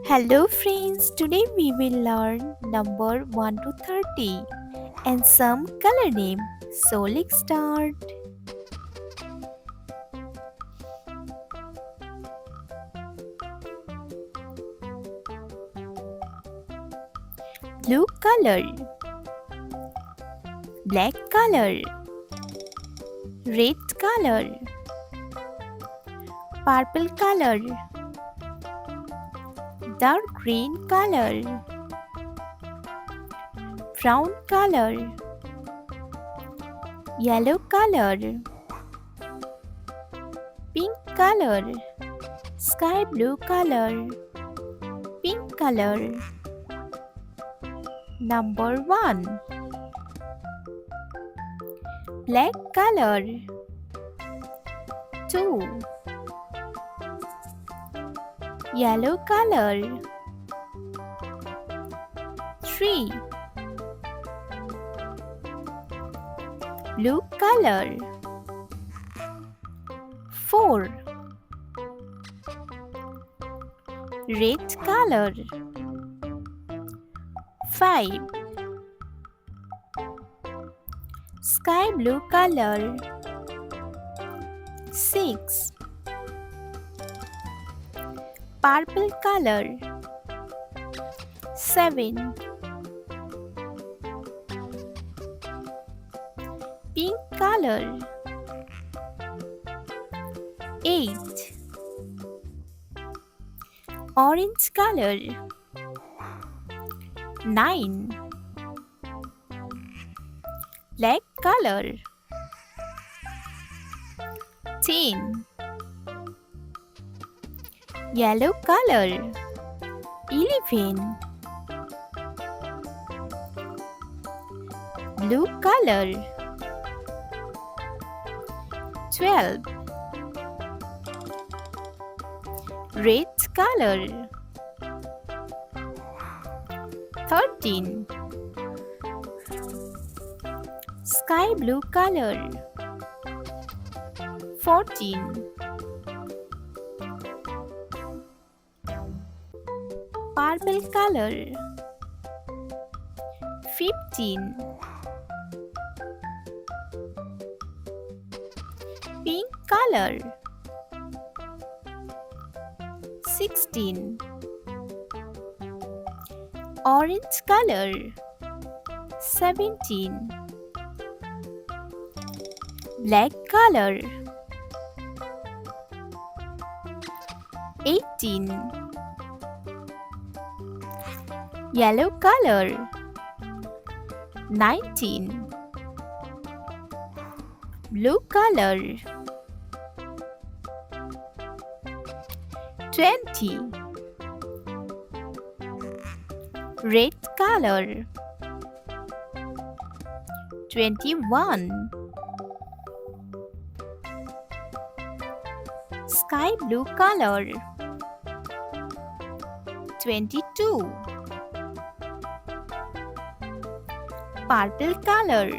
Hello friends, today we will learn number 1 to 30 and some color name. So let's start. Blue color, black color, red color, purple color, dark green color, brown color, yellow color, pink color, sky blue color, pink color. Number 1. Black color. 2. Yellow color. 3. Blue color. 4. Red color. 5. Sky blue color. 6. Purple color. 7. Pink color. 8. Orange color. 9. Black color. 10. Yellow color. 11. Blue color. 12. Red color. 13. Sky blue color. 14. Purple color. 15. Pink color. 16. Orange color. 17. Black color. 18. Yellow color. 19. Blue color. 20. Red color. 21. Sky blue color. 22. Purple color.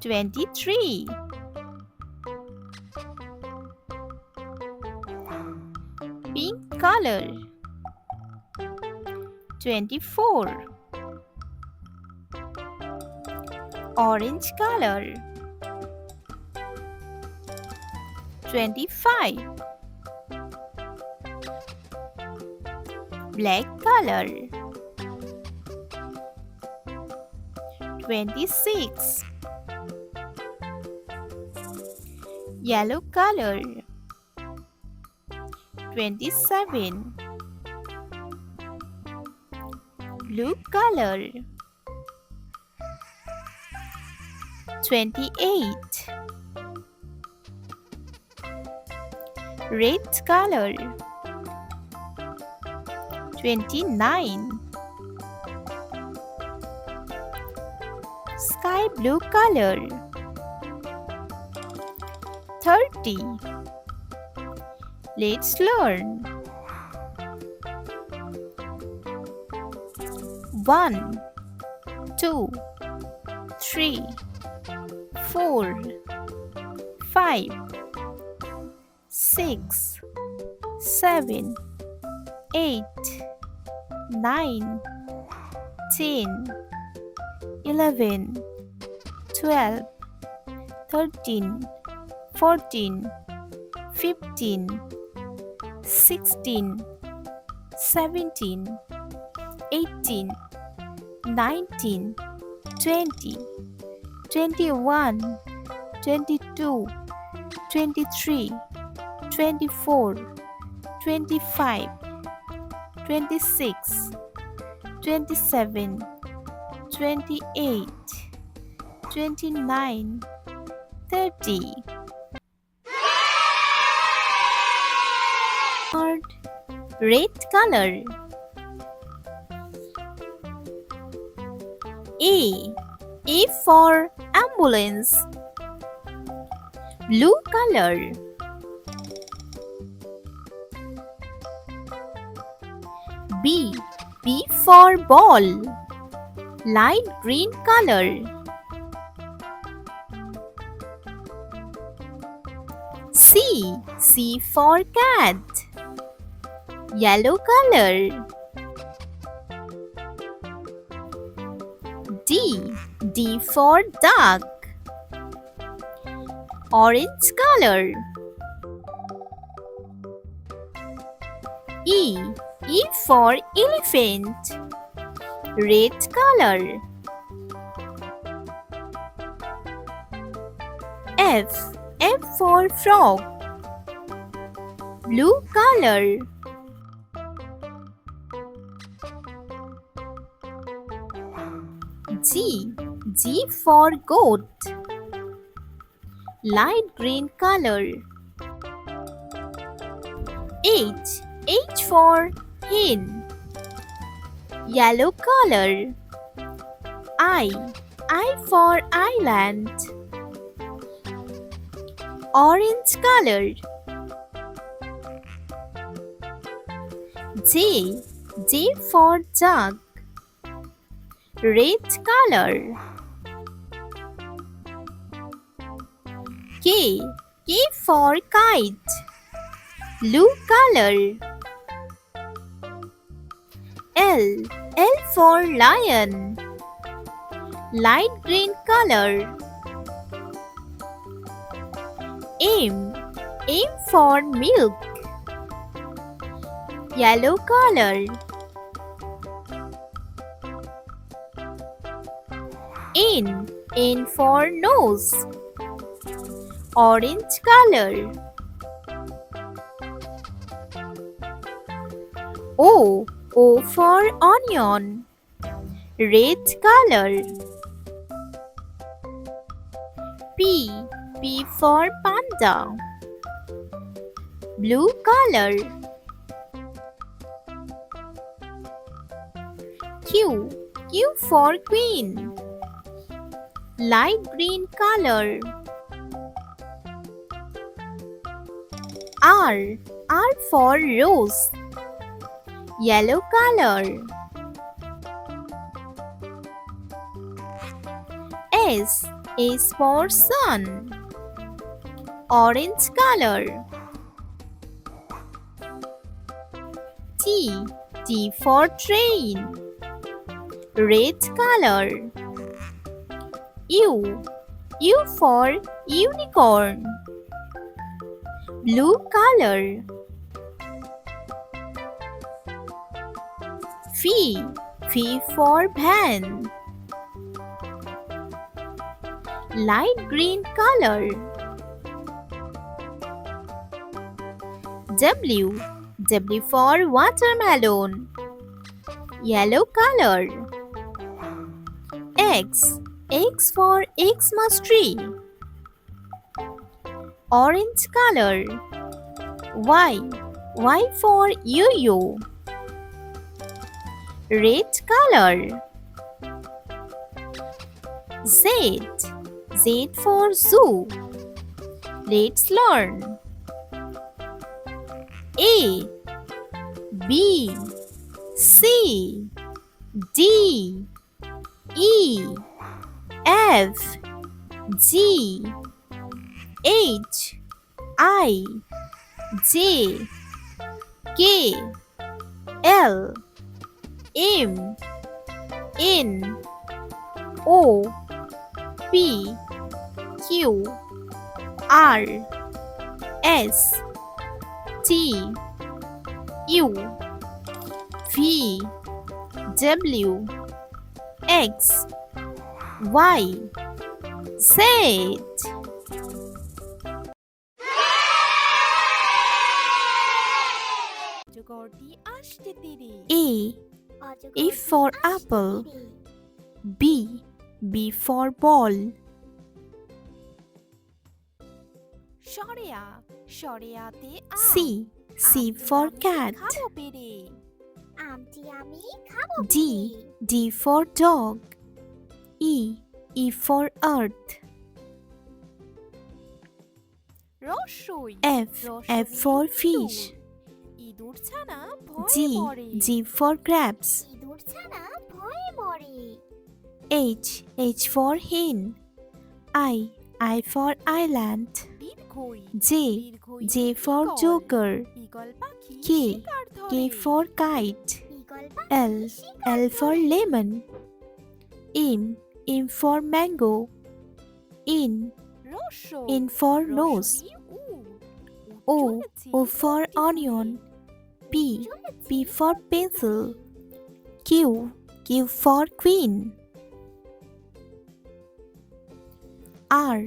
23. Pink color. 24. Orange color. 25. Black color. 26. Yellow color. 27. Blue color. 28. Red color. 29. Sky blue color. 30. Let's learn. 1, 2, 3, 4, 5, 6, 7, 8, 9, 10, 11, 12, 13, 14, 15, 16, 17, 18, 19, 20, 21, 22, 23, 24, 25, 26, 27, 28, 29, 30. Third, red color. A. A for ambulance. Blue color. B. B for ball. Light green color. C. C for cat. Yellow color. D. D for duck. Orange color. E. E for elephant. Red color. F. F for frog. Blue color. G. G for goat. Light green color. H. H for hen. Yellow color. I. I for island. Orange color. J. J for jug. Red color. K. K for kite. Blue color. L. L for lion. Light green color. M. M for milk. Yellow color. N. N for nose. Orange color. O. O for onion. Red color. P. P for panda. Blue color. Q. Q for queen. Light green color. R. R for rose. Yellow color. S. S for sun. Orange color. T. T for train. Red color. U. U for unicorn. Blue color. V. V for van. Light green color. W. W for watermelon. Yellow color. X. X for Xmas tree. Orange color. Y. Y for yo-yo. Red color. Z. Z for zoo. Let's learn. A. B. C. D. E. F. G. H. I. J. K L M N O P Q R S T U V W X Y Z. A. A for apple. B. B for ball. C. C for cat. D. D for dog. E. E for earth. F. F for fish. G. G for grapes. H. H for hen. I for island. J. J for joker. K. K for kite. L. L for lemon. M. M for mango. N. N for nose. O. O for onion. P. P for pencil. Q. Q for queen. R.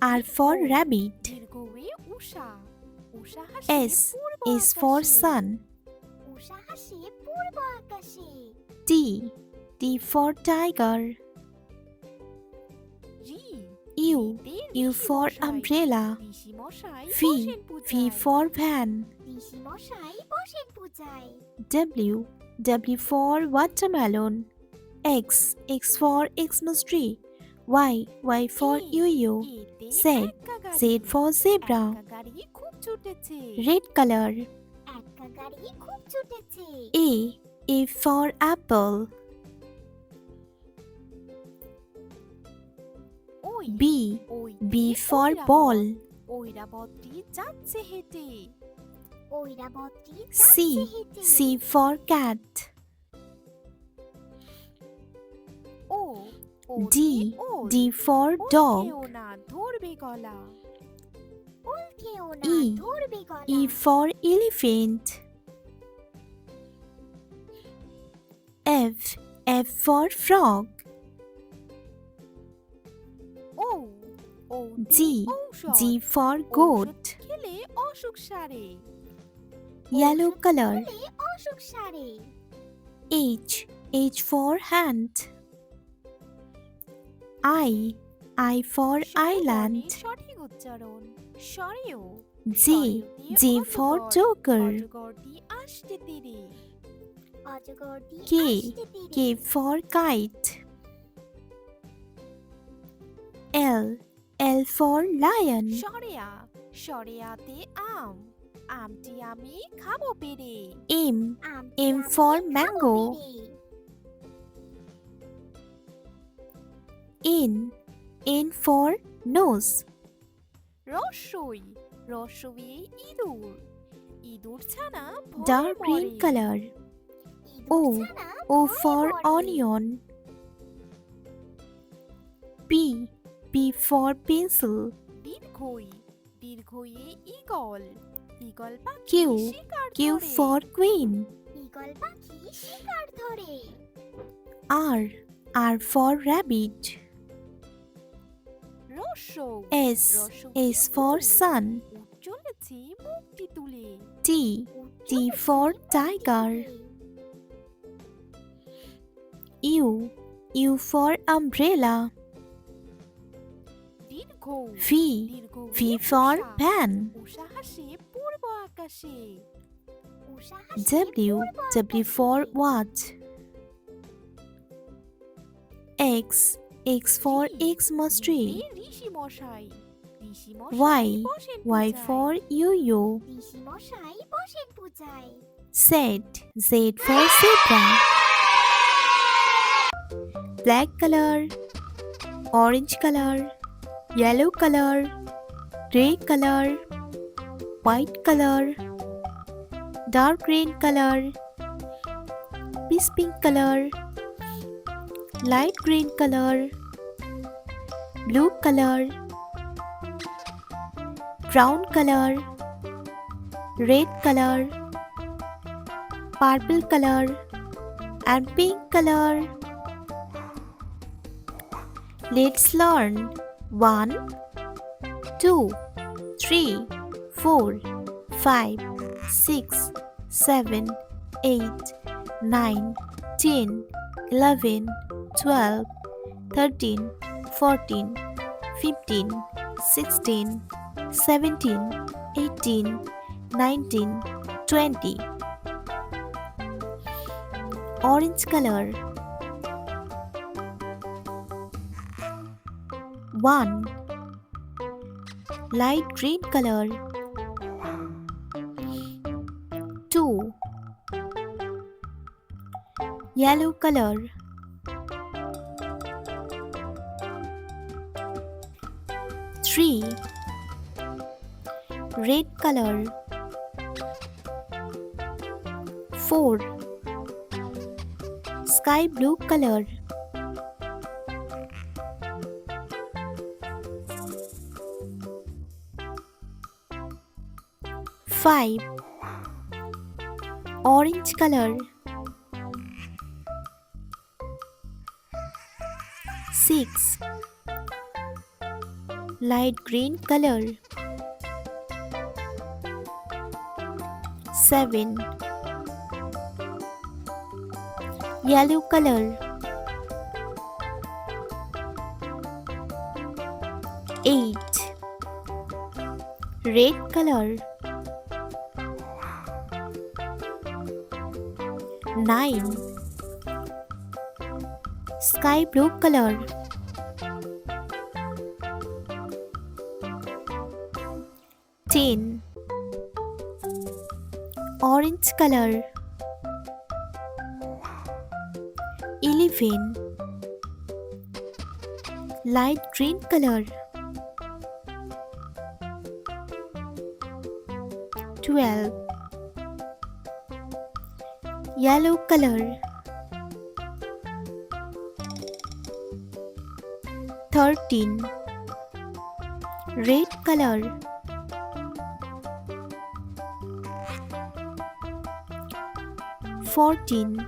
R for rabbit. S. S for sun. T. T for tiger. U. U for umbrella. V. V for van. W. W for watermelon. X. X for Xmas tree. Y. Y for yo-yo. Z. Z for zebra. Red color. A. A for apple. B. B for ball. C. C for cat. D. D for dog. E. E for elephant. F. F for frog. G. G for goat. Yellow color. H. H for hand. I. I for island. J. J for joker. K. K for kite. L. L for lion. M. M for mango. N. N for nose. Dark green color. O. O for onion. P. P for pencil. Q. Q for queen. R. R for rabbit. S. S for sun. T. T for tiger. U. U for umbrella. V. V for van. W. W for watch. X. X for Xmas tree. Y. Y for yo-yo. Z. Z for zebra. Black color, orange color, yellow color, grey color, white color, dark green color, peach pink color, light green color, blue color, brown color, red color, purple color, and pink color. Let's learn 1, 2, 3, 4, 5, 6, 7, 8, 9, 10, 11, 12, 13, 14, 15, 16, 17, 18, 19, 20. Orange color. 1. Light green color. 2. Yellow color. 3. Red color. 4. Sky blue color. 5. Orange color. 6. Light green color. 7. Yellow color. 8. Red color. 9. Sky blue color. 10. Orange color. 11. Light green color. 12. Yellow color. 13. Red color. 14.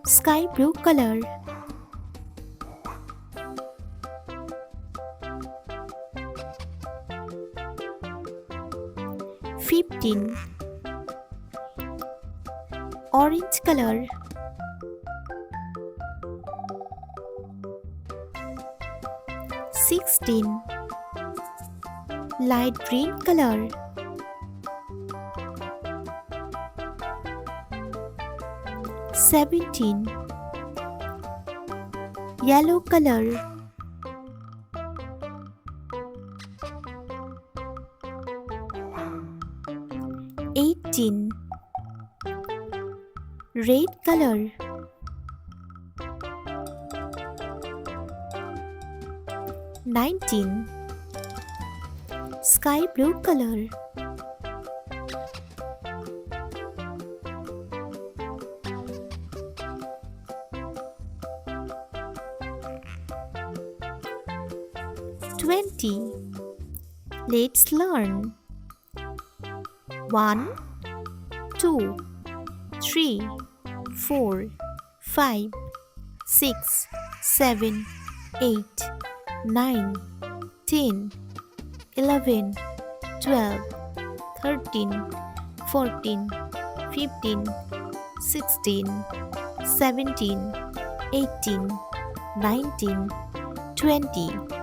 Sky blue color. 15. Orange color. 16. Light green color. 17. Yellow color. 18. Red color. 19. Sky blue color. 20. Let's learn. 1, 2, 3, 4, 5, 6, 7, 8, 9, 10, 11, 12, 13, 14, 15, 16, 17, 18, 19, 20.